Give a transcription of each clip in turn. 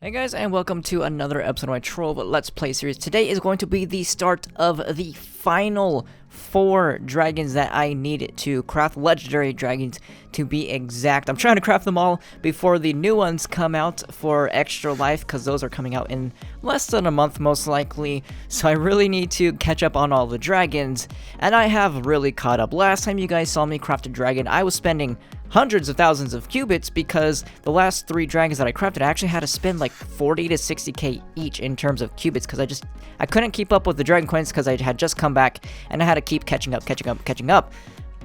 Hey guys, and welcome to another episode of my Trove Let's Play series. Today is going to be the start of the final 4 dragons that I need to craft, legendary dragons to be exact. I'm trying to craft them all before the new ones come out for extra life, because those are coming out in less than a month most likely. So I really need to catch up on all the dragons, and I have really caught up. Last time you guys saw me craft a dragon, I was spending hundreds of thousands of cubits because the last 3 dragons that I crafted, I actually had to spend like 40 to 60k each in terms of cubits, because I couldn't keep up with the dragon coins because I had just come back and I had to keep catching up.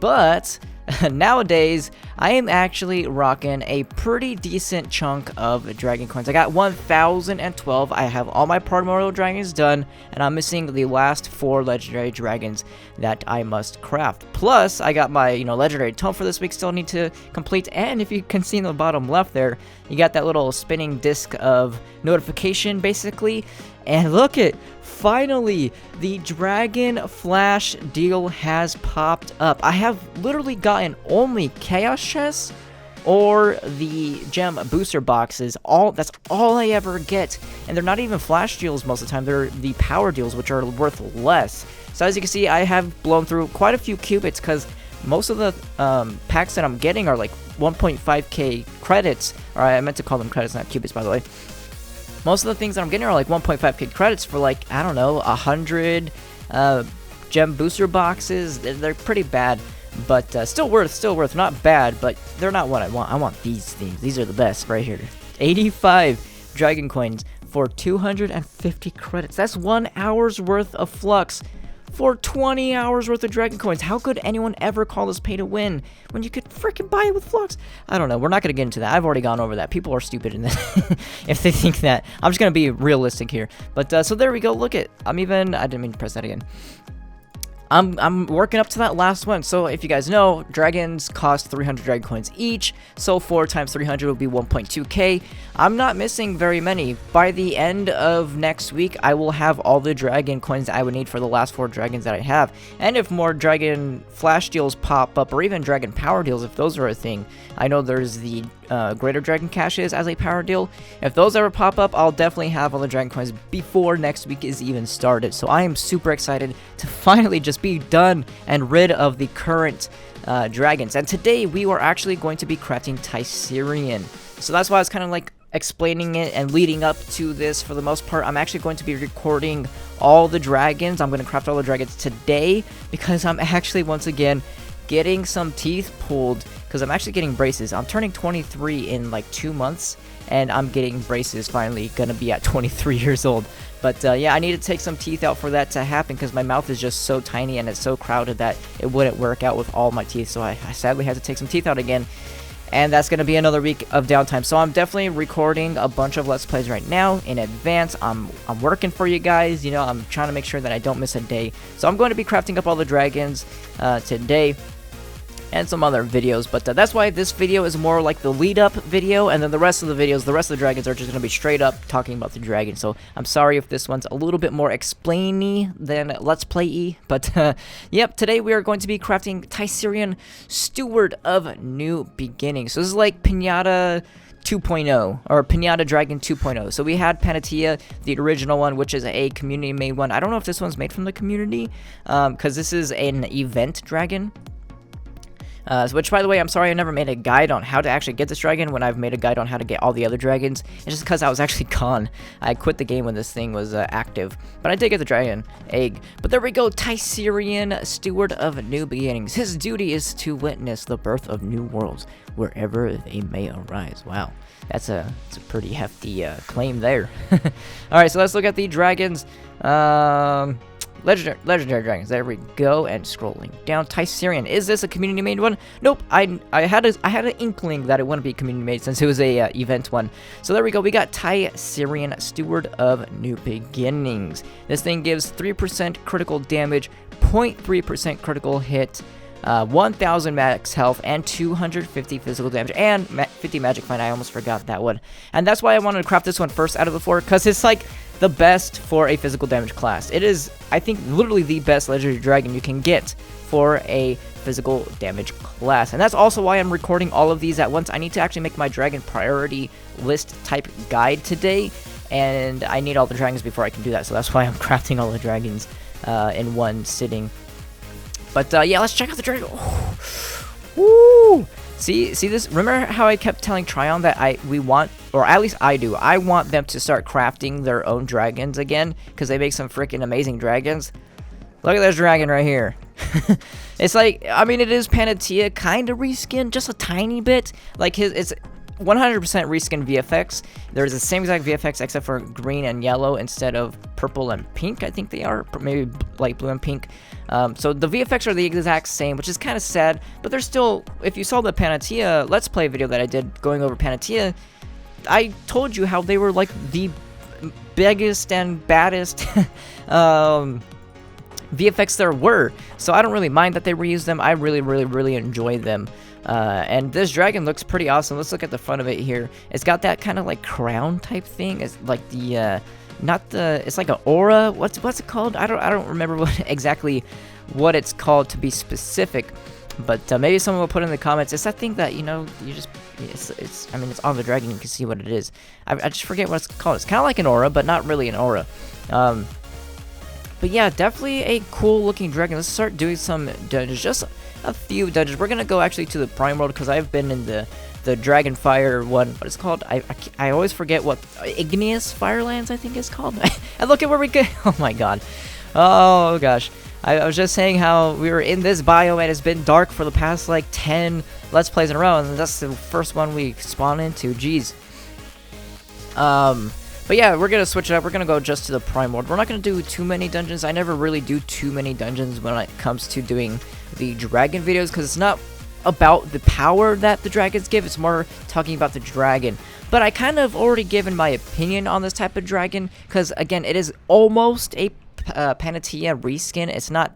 But nowadays, I am actually rocking a pretty decent chunk of dragon coins. I got 1012. I have all my primordial dragons done, and I'm missing the last 4 legendary dragons that I must craft. Plus, I got my, legendary tome for this week still need to complete. And if you can see in the bottom left there, you got that little spinning disc of notification, basically. And look it, finally, the Dragon Flash deal has popped up. I have literally gotten only Chaos Chests or the gem booster boxes. That's all I ever get. And they're not even flash deals most of the time. They're the power deals, which are worth less. So as you can see, I have blown through quite a few cubits because most of the packs that I'm getting are like 1.5k credits. Or I meant to call them credits, not cubits, by the way. Most of the things that I'm getting are like 1.5k credits for like, I don't know, 100 gem booster boxes. They're pretty bad, but still worth. Not bad, but they're not what I want. I want these things. These are the best right here. 85 dragon coins for 250 credits. That's 1 hour's worth of flux for 20 hours worth of dragon coins. How could anyone ever call this pay to win when you could freaking buy it with flux? I don't know. We're not going to get into that. I've already gone over that. People are stupid in this if they think that. I'm just going to be realistic here. But so there we go. Look at, I didn't mean to press that again. I'm working up to that last one. So if you guys know, dragons cost 300 dragon coins each. So 4 times 300 would be 1.2k. I'm not missing very many. By the end of next week, I will have all the dragon coins I would need for the last 4 dragons that I have. And if more dragon flash deals pop up, or even dragon power deals, if those are a thing. I know there's the greater dragon caches as a power deal. If those ever pop up, I'll definitely have all the dragon coins before next week is even started. So I am super excited to finally just be done and rid of the current dragons. And today we are actually going to be crafting Tysorion. So that's why I was kind of like explaining it and leading up to this. For the most part, I'm actually going to be recording all the dragons. I'm going to craft all the dragons today because I'm actually once again getting some teeth pulled, because I'm actually getting braces. I'm turning 23 in like 2 months, and I'm getting braces finally, gonna be at 23 years old. But yeah, I need to take some teeth out for that to happen, because my mouth is just so tiny and it's so crowded that it wouldn't work out with all my teeth. So I sadly had to take some teeth out again, and that's gonna be another week of downtime. So I'm definitely recording a bunch of Let's Plays right now in advance. I'm working for you guys, I'm trying to make sure that I don't miss a day. So I'm going to be crafting up all the dragons today, and some other videos, but that's why this video is more like the lead-up video, and then the rest of the videos, the rest of the dragons are just going to be straight up talking about the dragon. So I'm sorry if this one's a little bit more explainy than Let's Play-y, but yep, today we are going to be crafting Tysorion, Steward of New Beginnings. So this is like Pinata 2.0, or Pinata Dragon 2.0. So we had Panatia, the original one, which is a community-made one. I don't know if this one's made from the community, because this is an event dragon. Which, by the way, I'm sorry I never made a guide on how to actually get this dragon when I've made a guide on how to get all the other dragons. It's just because I was actually gone. I quit the game when this thing was active. But I did get the dragon egg. But there we go, Tysorion, Steward of New Beginnings. His duty is to witness the birth of new worlds, wherever they may arise. Wow, that's a pretty hefty claim there. Alright, so let's look at the dragons. Legendary dragons. There we go. And scrolling down, Tysorion. Is this a community made one? Nope. I had an inkling that it wouldn't be community made since it was a event one. So there we go. We got Tysorion, Steward of New Beginnings. This thing gives 3% critical damage, 0.3% critical hit, 1000 max health, and 250 physical damage, and 50 magic find. I almost forgot that one. And that's why I wanted to craft this one first out of the 4, because it's like the best for a physical damage class. It is, I think, literally the best legendary dragon you can get for a physical damage class. And that's also why I'm recording all of these at once. I need to actually make my dragon priority list type guide today, and I need all the dragons before I can do that, so that's why I'm crafting all the dragons in one sitting. But yeah, let's check out the dragon. Oh. Woo! See this? Remember how I kept telling Tryon that we want, or at least I do, I want them to start crafting their own dragons again, because they make some freaking amazing dragons. Look at this dragon right here. It's like, I mean, it is Panatia kind of reskinned, just a tiny bit. Like it's 100% reskin VFX. There's the same exact VFX except for green and yellow instead of purple and pink. I think they are, maybe light blue and pink. So the VFX are the exact same, which is kind of sad, but they're still, if you saw the Panatia Let's Play video that I did going over Panatia, I told you how they were like the biggest and baddest VFX there were. So I don't really mind that they reuse them. I really enjoy them. And this dragon looks pretty awesome. Let's look at the front of it here. It's got that kind of like crown type thing. It's like the it's like an aura. What's it called? I don't remember exactly what it's called to be specific. But maybe someone will put in the comments. It's that thing that, you know, you just I mean, it's on the dragon. You can see what it is. I just forget what it's called. It's kind of like an aura, but not really an aura. But yeah, definitely a cool looking dragon. Let's start doing some dungeons. Just a few dungeons. We're gonna go actually to the Prime World because I've been in the Dragonfire one. What is it called? I always forget what Igneous Firelands I think it's called. And look at where we go. Oh my god. Oh gosh. I was just saying how we were in this biome and it's been dark for the past like 10 Let's Plays in a row, and that's the first one we spawn into. Jeez. But yeah, we're gonna switch it up. We're gonna go just to the Prime World. We're not gonna do too many dungeons. I never really do too many dungeons when it comes to doing the dragon videos, because it's not about the power that the dragons give. It's more talking about the dragon. But I kind of already given my opinion on this type of dragon, because again, it is almost a Panatia reskin. It's not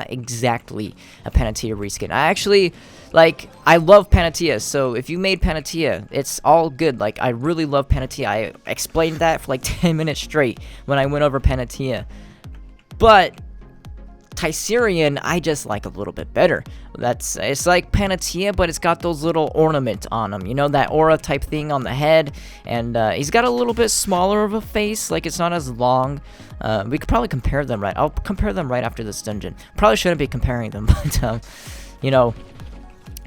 exactly a Panatia reskin. I actually, like, I love Panatia, so if you made Panatia, it's all good. Like, I really love Panatia. I explained that for like 10 minutes straight when I went over Panatia. But Tysorion, I just like a little bit better. It's like Panatia, but it's got those little ornaments on him, you know, that aura type thing on the head, and he's got a little bit smaller of a face, like it's not as long. We could probably compare them, right? I'll compare them right after this dungeon. Probably shouldn't be comparing them, but you know,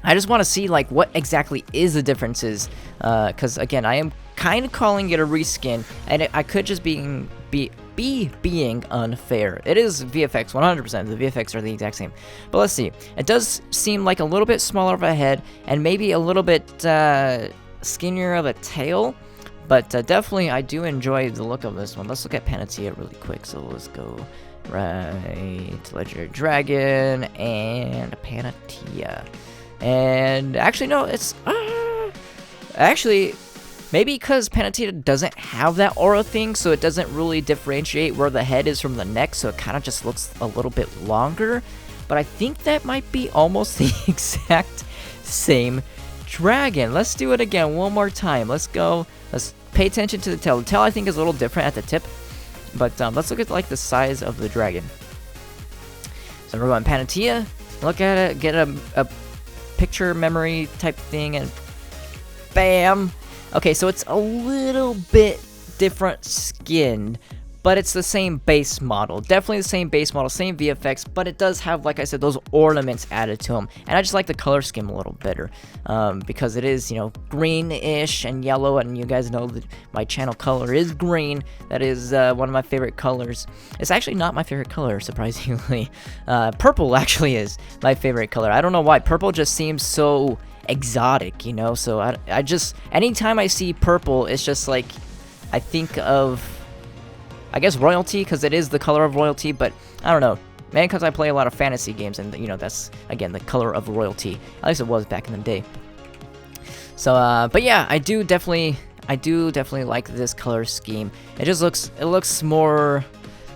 I just want to see like what exactly is the differences, because again, I am kind of calling it a reskin, and I could just be being unfair. It is VFX 100%. The VFX are the exact same. But let's see. It does seem like a little bit smaller of a head and maybe a little bit skinnier of a tail. But definitely, I do enjoy the look of this one. Let's look at Panatia really quick. So let's go right to Legendary Dragon and Panatia. And actually, no, it's actually. Maybe because Panatia doesn't have that aura thing, so it doesn't really differentiate where the head is from the neck, so it kind of just looks a little bit longer. But I think that might be almost the exact same dragon. Let's do it again one more time. Let's go. Let's pay attention to the tail. The tail, I think, is a little different at the tip. But let's look at like the size of the dragon. So we're going Panatia. Look at it. Get a picture memory type thing, and bam. Okay, so it's a little bit different skinned, but it's the same base model. Definitely the same base model, same VFX, but it does have, like I said, those ornaments added to them. And I just like the color scheme a little better, because it is, you know, greenish and yellow, and you guys know that my channel color is green. That is one of my favorite colors. It's actually not my favorite color, surprisingly. Purple actually is my favorite color. I don't know why. Purple just seems so exotic, you know, so I just, anytime I see purple, it's just like, I think of, I guess, royalty, because it is the color of royalty, but I don't know, maybe because I play a lot of fantasy games, and, you know, that's, again, the color of royalty, at least it was back in the day. So, but yeah, I do definitely like this color scheme. It just looks more,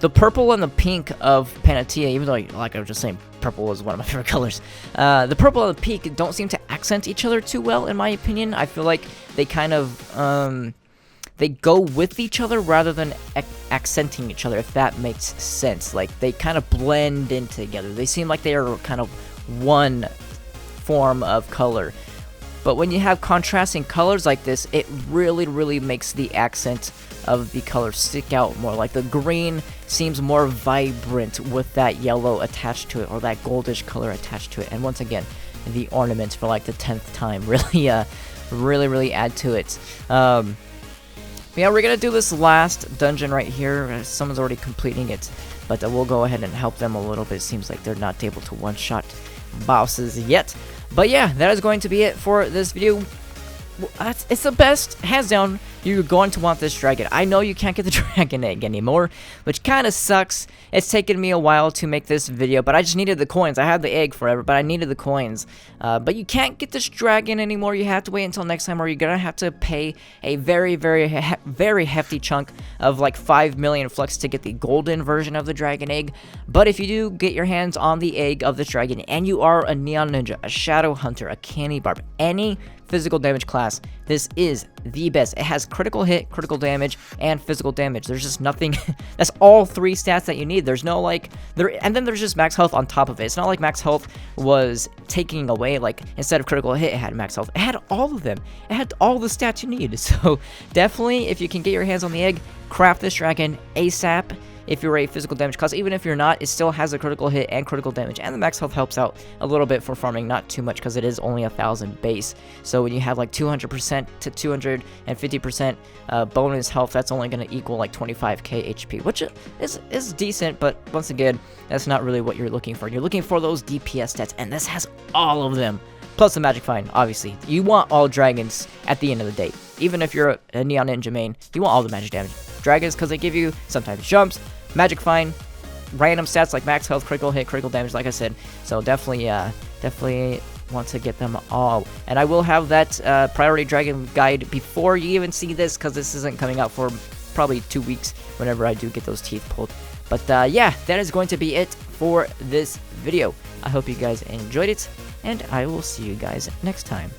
the purple and the pink of Panatia, even though, like I was just saying, purple is one of my favorite colors. The purple and the pink don't seem to accent each other too well, in my opinion. I feel like they kind of, they go with each other rather than accenting each other, if that makes sense. Like, they kind of blend in together. They seem like they are kind of one form of color. But when you have contrasting colors like this, it really makes the accent of the color stick out more. Like the green seems more vibrant with that yellow attached to it, or that goldish color attached to it. And once again, the ornaments for like the 10th time really add to it. Yeah, we're gonna do this last dungeon right here. Someone's already completing it, but we'll go ahead and help them a little bit. It seems like they're not able to one-shot bosses yet. But yeah, that is going to be it for this video. It's the best, hands down. You're going to want this dragon. I know you can't get the dragon egg anymore, which kind of sucks. It's taken me a while to make this video, but I just needed the coins. I had the egg forever, but I needed the coins. But you can't get this dragon anymore. You have to wait until next time, or you're gonna have to pay a very hefty chunk of like 5 million flux to get the golden version of the dragon egg. But if you do get your hands on the egg of the dragon, and you are a neon ninja, a shadow hunter, a canny barb, any physical damage class, this is the best. It has critical hit, critical damage, and physical damage. There's just nothing. That's all 3 stats that you need. There's no like and then there's just max health on top of it. It's not like max health was taking away, like instead of critical hit it had max health. It had all of them. It had all the stats you need. So definitely, if you can get your hands on the egg, craft this dragon ASAP. If you're a physical damage class, even if you're not, it still has a critical hit and critical damage, and the max health helps out a little bit for farming, not too much because it is only 1,000 base. So when you have like 200% to 250% bonus health, that's only going to equal like 25k HP, which is decent, but once again, that's not really what you're looking for. You're looking for those DPS stats, and this has all of them. Plus the magic find, obviously. You want all dragons at the end of the day. Even if you're a Neon Ninja main, you want all the magic damage. Dragons, because they give you sometimes jumps, magic find, random stats like max health, critical hit, critical damage, like I said. So definitely want to get them all. And I will have that priority dragon guide before you even see this, because this isn't coming out for probably 2 weeks whenever I do get those teeth pulled. But yeah, that is going to be it for this video. I hope you guys enjoyed it, and I will see you guys next time.